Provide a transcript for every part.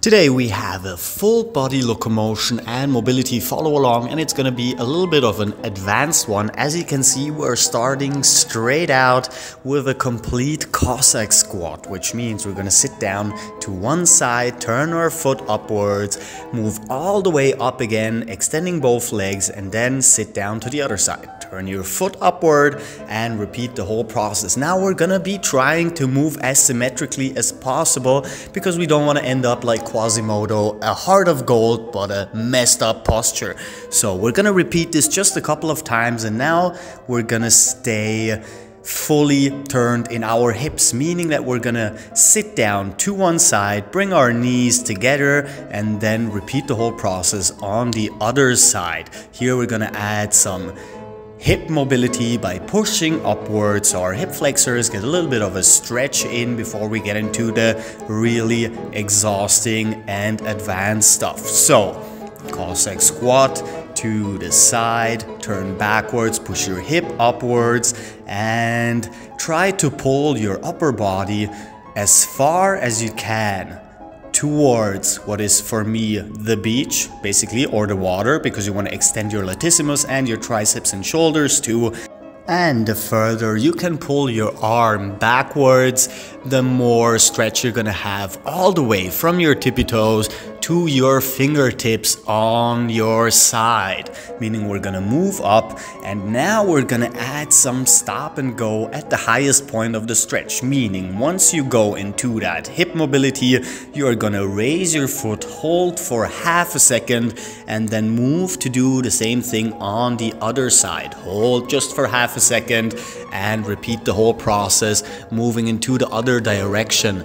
Today we have a full body locomotion and mobility follow along, and it's gonna be a little bit of an advanced one. As you can see, we're starting straight out with a complete Cossack squat, which means we're gonna sit down to one side, turn our foot upwards, move all the way up again, extending both legs, and then sit down to the other side. Turn your foot upward and repeat the whole process. Now we're gonna be trying to move as symmetrically as possible because we don't want to end up like Quasimodo, a heart of gold but a messed up posture. So we're gonna repeat this just a couple of times, and now we're gonna stay fully turned in our hips, meaning that we're gonna sit down to one side, bring our knees together, and then repeat the whole process on the other side. Here we're gonna add some hip mobility by pushing upwards, so our hip flexors get a little bit of a stretch in before we get into the really exhausting and advanced stuff. So, Cossack squat to the side, turn backwards, push your hip upwards, and try to pull your upper body as far as you can towards what is for me the beach, basically, or the water, because you want to extend your latissimus and your triceps and shoulders too. And the further you can pull your arm backwards, the more stretch you're gonna have all the way from your tippy toes to your fingertips on your side. Meaning we're gonna move up, and now we're gonna add some stop and go at the highest point of the stretch. Meaning once you go into that hip mobility, you're gonna raise your foot, hold for half a second, and then move to do the same thing on the other side. Hold just for half a second and repeat the whole process, moving into the other direction.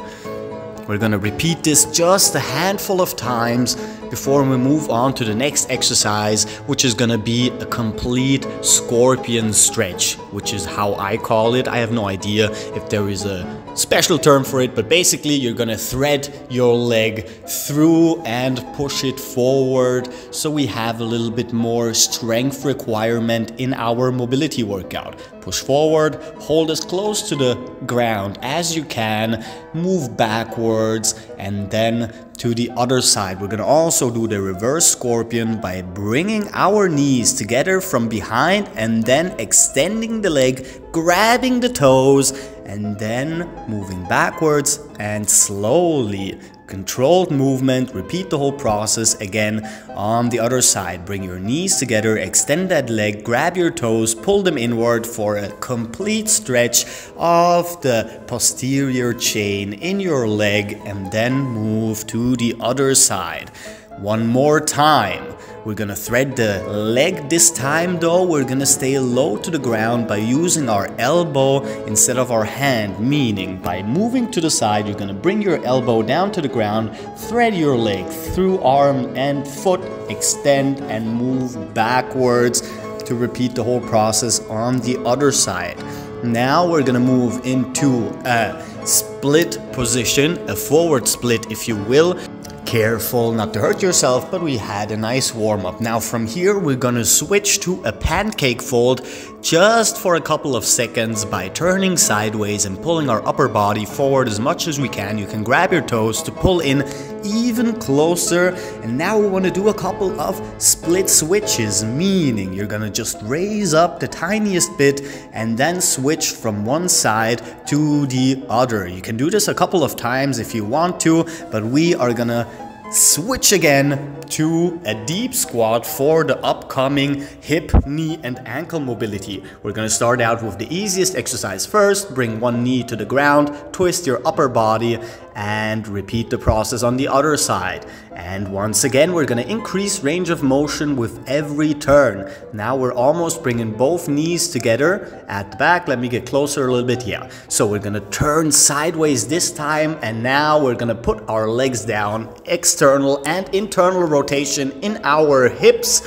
We're gonna repeat this just a handful of times before we move on to the next exercise, which is gonna be a complete scorpion stretch, which is how I call it. I have no idea if there is a special term for it, but basically you're gonna thread your leg through and push it forward, so we have a little bit more strength requirement in our mobility workout. Push forward, hold as close to the ground as you can, move backwards, and then to the other side. We're gonna also do the reverse scorpion by bringing our knees together from behind and then extending the leg, grabbing the toes, and then moving backwards and slowly, controlled movement, repeat the whole process again on the other side. Bring your knees together, extend that leg, grab your toes, pull them inward for a complete stretch of the posterior chain in your leg, and then move to the other side. One more time. We're gonna thread the leg this time though. We're gonna stay low to the ground by using our elbow instead of our hand, meaning by moving to the side, you're gonna bring your elbow down to the ground, thread your leg through arm and foot, extend and move backwards to repeat the whole process on the other side. Now we're gonna move into a split position, a forward split if you will. Careful not to hurt yourself, but we had a nice warm-up. Now from here we're gonna switch to a pancake fold just for a couple of seconds by turning sideways and pulling our upper body forward as much as we can. You can grab your toes to pull in even closer, and now we want to do a couple of split switches, meaning you're gonna just raise up the tiniest bit and then switch from one side to the other. You can do this a couple of times if you want to, but we are gonna switch again to a deep squat for the upcoming hip, knee, and ankle mobility. We're gonna start out with the easiest exercise first. Bring one knee to the ground, twist your upper body, and repeat the process on the other side. And once again, we're gonna increase range of motion with every turn. Now we're almost bringing both knees together at the back. Let me get closer a little bit here. So we're gonna turn sideways this time, and now we're gonna put our legs down, external and internal rotation in our hips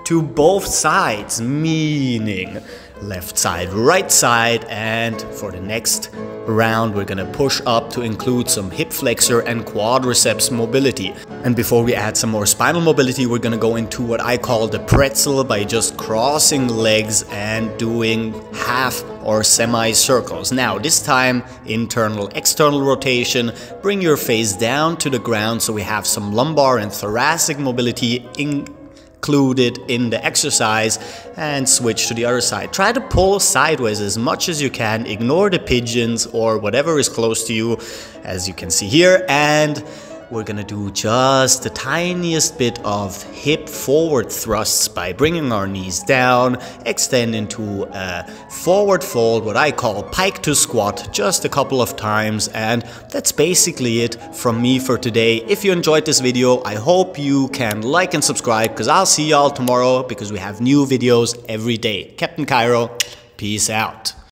to both sides, meaning left side, right side, and for the next round we're gonna push up to include some hip flexor and quadriceps mobility. And before we add some more spinal mobility, we're gonna go into what I call the pretzel by just crossing legs and doing half or semicircles. Now this time internal, external rotation. Bring your face down to the ground so we have some lumbar and thoracic mobility included in the exercise, and switch to the other side. Try to pull sideways as much as you can. Ignore the pigeons or whatever is close to you, as you can see here, and we're gonna do just the tiniest bit of hip forward thrusts by bringing our knees down, extend into a forward fold, what I call pike to squat, just a couple of times, and that's basically it from me for today. If you enjoyed this video, I hope you can like and subscribe, because I'll see y'all tomorrow, because we have new videos every day. Captain Cairo, peace out.